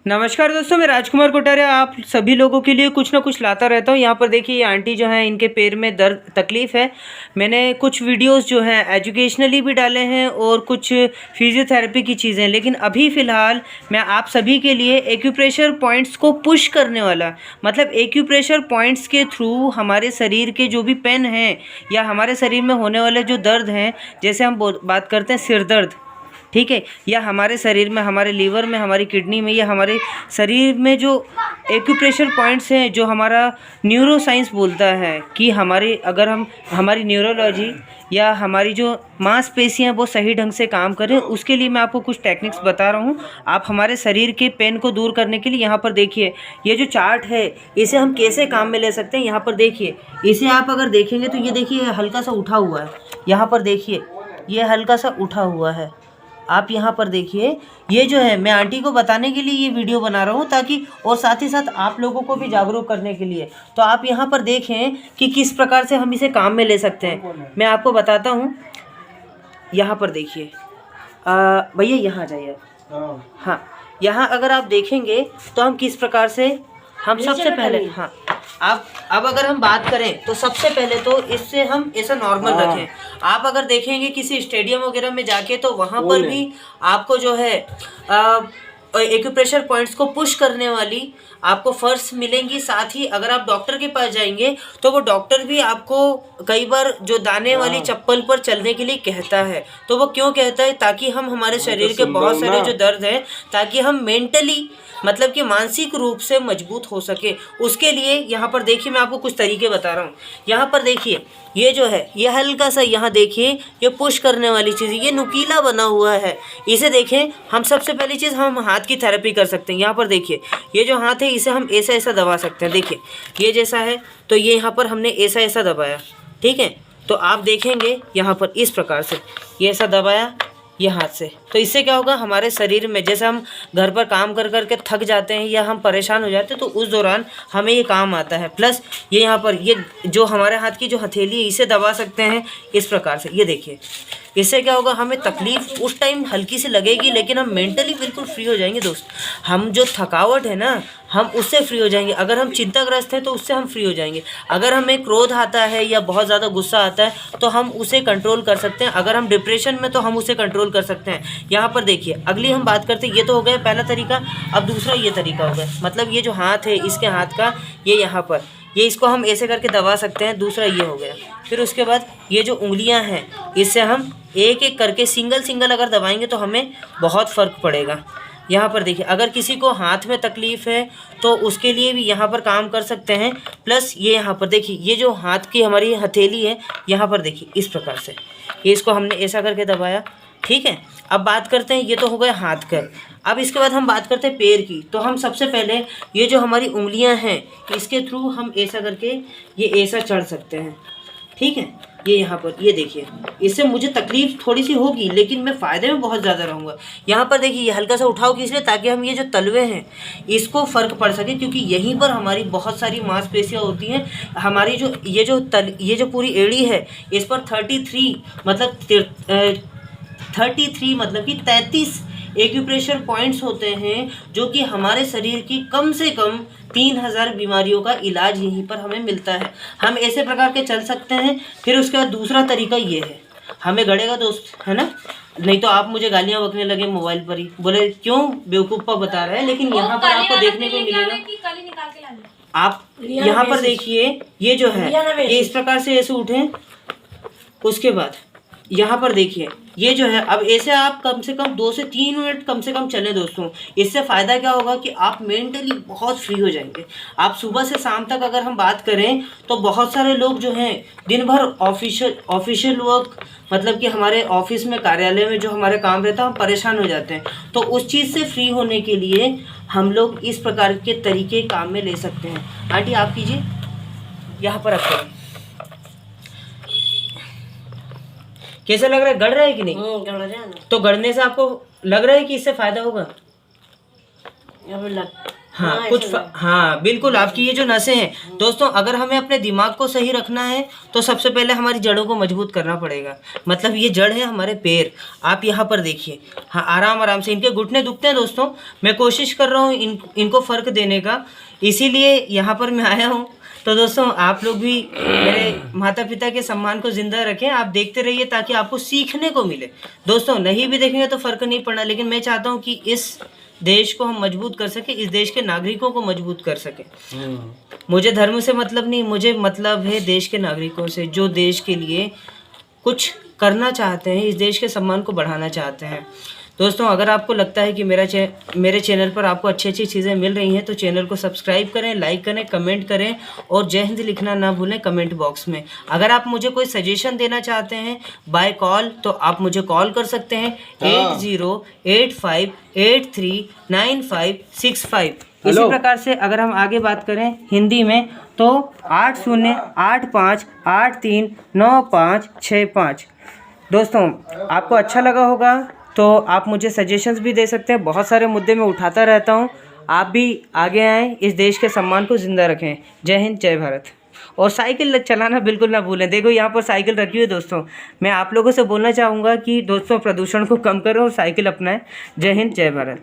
नमस्कार दोस्तों, मैं राजकुमार कोटारिया आप सभी लोगों के लिए कुछ ना कुछ लाता रहता हूँ। यहाँ पर देखिए ये आंटी जो हैं इनके पैर में दर्द तकलीफ़ है। मैंने कुछ वीडियोस जो हैं एजुकेशनली भी डाले हैं और कुछ फिजियोथेरेपी की चीज़ें, लेकिन अभी फ़िलहाल मैं आप सभी के लिए एक्यूप्रेशर पॉइंट्स को पुश करने वाला, मतलब एक्यूप्रेशर पॉइंट्स के थ्रू हमारे शरीर के जो भी पेन हैं या हमारे शरीर में होने वाले जो दर्द हैं, जैसे हम बात करते हैं सिर दर्द, ठीक है, या हमारे शरीर में, हमारे लीवर में, हमारी किडनी में, या हमारे शरीर में जो एक्यूप्रेशर पॉइंट्स हैं, जो हमारा न्यूरो साइंस बोलता है कि हमारी न्यूरोलॉजी या हमारी जो मांसपेशियां वो सही ढंग से काम करें, उसके लिए मैं आपको कुछ टेक्निक्स बता रहा हूं। आप हमारे शरीर के पेन को दूर करने के लिए यहाँ पर देखिए, ये जो चार्ट है इसे हम कैसे काम में ले सकते हैं। यहाँ पर देखिए, इसे आप अगर देखेंगे तो ये देखिए हल्का सा उठा हुआ है। यहाँ पर देखिए ये हल्का सा उठा हुआ है। आप यहाँ पर देखिए, ये जो है मैं आंटी को बताने के लिए ये वीडियो बना रहा हूँ, ताकि और साथ ही साथ आप लोगों को भी जागरूक करने के लिए। तो आप यहाँ पर देखें कि किस प्रकार से हम इसे काम में ले सकते हैं। मैं आपको बताता हूँ। यहाँ पर देखिए, भैया यहाँ आ जाइए। हाँ, यहाँ अगर आप देखेंगे तो हम किस प्रकार से, हम सबसे पहले, हाँ, अब अगर हम बात करें तो सबसे पहले तो इससे हम ऐसा नॉर्मल रखें। आप अगर देखेंगे किसी स्टेडियम वगैरह में जाके तो वहाँ पर भी आपको जो है एक्यूप्रेशर पॉइंट्स को पुश करने वाली आपको फर्श मिलेंगी। साथ ही अगर आप डॉक्टर के पास जाएंगे तो वो डॉक्टर भी आपको कई बार जो दाने वाली चप्पल पर चलने के लिए कहता है। तो वो क्यों कहता है? ताकि हम हमारे शरीर के बहुत सारे जो दर्द हैं, ताकि हम मेंटली, मतलब कि मानसिक रूप से मजबूत हो सके, उसके लिए यहाँ पर देखिए मैं आपको कुछ तरीके बता रहा हूँ। यहाँ पर देखिए, ये जो है ये हल्का सा, यहाँ देखिए ये पुश करने वाली चीज़, ये नुकीला बना हुआ है। इसे देखें, हम सबसे पहली चीज़ हम हाथ की थेरेपी कर सकते हैं। यहाँ पर देखिए ये जो हाथ है इसे हम ऐसा ऐसा दबा सकते हैं। देखिए ये जैसा है तो ये यहाँ पर हमने ऐसा ऐसा दबाया, ठीक है। तो आप देखेंगे यहाँ पर इस प्रकार से ये ऐसा दबाया ये हाथ से, तो इससे क्या होगा, हमारे शरीर में, जैसे हम घर पर काम कर कर के थक जाते हैं या हम परेशान हो जाते हैं तो उस दौरान हमें ये काम आता है। प्लस ये यहाँ पर ये जो हमारे हाथ की जो हथेली है इसे दबा सकते हैं इस प्रकार से। ये देखिए, इससे क्या होगा, हमें तकलीफ़ उस टाइम हल्की सी लगेगी, लेकिन हम मेंटली बिल्कुल फ्री हो जाएंगे दोस्त। हम जो थकावट है ना, हम उससे फ्री हो जाएंगे। अगर हम चिंताग्रस्त हैं तो उससे हम फ्री हो जाएंगे। अगर हमें क्रोध आता है या बहुत ज़्यादा गुस्सा आता है तो हम उसे कंट्रोल कर सकते हैं। अगर हम डिप्रेशन में तो हम उसे कंट्रोल कर सकते हैं। यहाँ पर देखिए, अगली हम बात करते हैं, ये तो हो गया पहला तरीका। अब दूसरा ये तरीका हो गया, मतलब ये जो हाथ है इसके हाथ का, ये यहाँ पर, ये इसको हम ऐसे करके दबा सकते हैं। दूसरा ये हो गया। फिर उसके बाद ये जो उंगलियां हैं इससे हम एक एक करके सिंगल सिंगल अगर दबाएंगे तो हमें बहुत फ़र्क पड़ेगा। यहाँ पर देखिए, अगर किसी को हाथ में तकलीफ़ है तो उसके लिए भी यहाँ पर काम कर सकते हैं। प्लस ये यहाँ पर देखिए, ये जो हाथ की हमारी हथेली है, यहाँ पर देखिए इस प्रकार से, ये इसको हमने ऐसा करके दबाया, ठीक है। अब बात करते हैं, ये तो हो गया हाथ का। अब इसके बाद हम बात करते हैं पैर की। तो हम सबसे पहले ये जो हमारी उंगलियां हैं इसके थ्रू हम ऐसा करके ये ऐसा चढ़ सकते हैं, ठीक है। ये यहाँ पर ये देखिए, इससे मुझे तकलीफ़ थोड़ी सी होगी लेकिन मैं फ़ायदे में बहुत ज़्यादा रहूँगा। यहाँ पर देखिए ये हल्का सा उठाओ कि इसलिए ताकि हम ये जो तलवे हैं इसको फ़र्क पड़ सके, क्योंकि यहीं पर हमारी बहुत सारी मांसपेशियाँ होती हैं। हमारी जो ये जो पूरी एड़ी है इस पर 33 मतलब कि 33 एक्यूप्रेशर पॉइंट्स होते हैं, जो कि हमारे शरीर की कम से कम 3000 बीमारियों का इलाज यहीं पर हमें मिलता है। हम ऐसे प्रकार के चल सकते हैं। फिर उसके बाद दूसरा तरीका ये है, हमें गड़ेगा दोस्त, है ना, नहीं तो आप मुझे गालियां बकने लगे मोबाइल पर ही, बोले क्यों बेवकूफ़ा बता रहे हैं। लेकिन यहाँ पर आपको देखने को मिलेगा, आप यहाँ पर देखिए ये जो है ये इस प्रकार से ऐसे उठें। उसके बाद यहाँ पर देखिए ये जो है, अब ऐसे आप कम से कम 2 से 3 मिनट कम से कम चलें दोस्तों। इससे फ़ायदा क्या होगा कि आप मेंटली बहुत फ्री हो जाएंगे। आप सुबह से शाम तक अगर हम बात करें तो बहुत सारे लोग जो हैं दिन भर ऑफिशियल वर्क, मतलब कि हमारे ऑफिस में, कार्यालय में जो हमारे काम रहता है, हम परेशान हो जाते हैं। तो उस चीज़ से फ्री होने के लिए हम लोग इस प्रकार के तरीके काम में ले सकते हैं। आंटी आप कीजिए, यहाँ पर आप करें। कैसा लग रहा है, गड़ रहा है कि नहीं? गड़ रहा है ना। तो गड़ने से आपको लग रहा है कि इससे फ़ायदा होगा? हाँ कुछ हाँ बिल्कुल, आपकी ये जो नसें हैं दोस्तों, अगर हमें अपने दिमाग को सही रखना है तो सबसे पहले हमारी जड़ों को मजबूत करना पड़ेगा। मतलब ये जड़ है हमारे पैर, आप यहाँ पर देखिए। हाँ आराम आराम से, इनके घुटने दुखते हैं दोस्तों, मैं कोशिश कर रहा हूँ इनको फ़र्क देने का, इसीलिए यहाँ पर मैं आया हूँ। तो दोस्तों आप लोग भी मेरे माता पिता के सम्मान को ज़िंदा रखें, आप देखते रहिए ताकि आपको सीखने को मिले। दोस्तों नहीं भी देखेंगे तो फ़र्क नहीं पड़ना, लेकिन मैं चाहता हूँ कि इस देश को हम मजबूत कर सकें, इस देश के नागरिकों को मजबूत कर सकें। मुझे धर्म से मतलब नहीं, मुझे मतलब है देश के नागरिकों से, जो देश के लिए कुछ करना चाहते हैं, इस देश के सम्मान को बढ़ाना चाहते हैं। दोस्तों अगर आपको लगता है कि मेरे चैनल पर आपको अच्छी अच्छी चीज़ें मिल रही हैं तो चैनल को सब्सक्राइब करें, लाइक करें, कमेंट करें और जय हिंद लिखना ना भूलें कमेंट बॉक्स में। अगर आप मुझे कोई सजेशन देना चाहते हैं बाय कॉल तो आप मुझे कॉल कर सकते हैं 8085839565। इसी प्रकार से अगर हम आगे बात करें हिंदी में तो 8085839565। दोस्तों आपको अच्छा लगा होगा तो आप मुझे सजेशंस भी दे सकते हैं, बहुत सारे मुद्दे मैं उठाता रहता हूं। आप भी आगे आएँ, इस देश के सम्मान को ज़िंदा रखें। जय हिंद जय भारत। और साइकिल चलाना बिल्कुल ना भूलें। देखो यहाँ पर साइकिल रखी हुई है दोस्तों, मैं आप लोगों से बोलना चाहूँगा कि दोस्तों प्रदूषण को कम करें और साइकिल अपनाएं। जय हिंद जय भारत।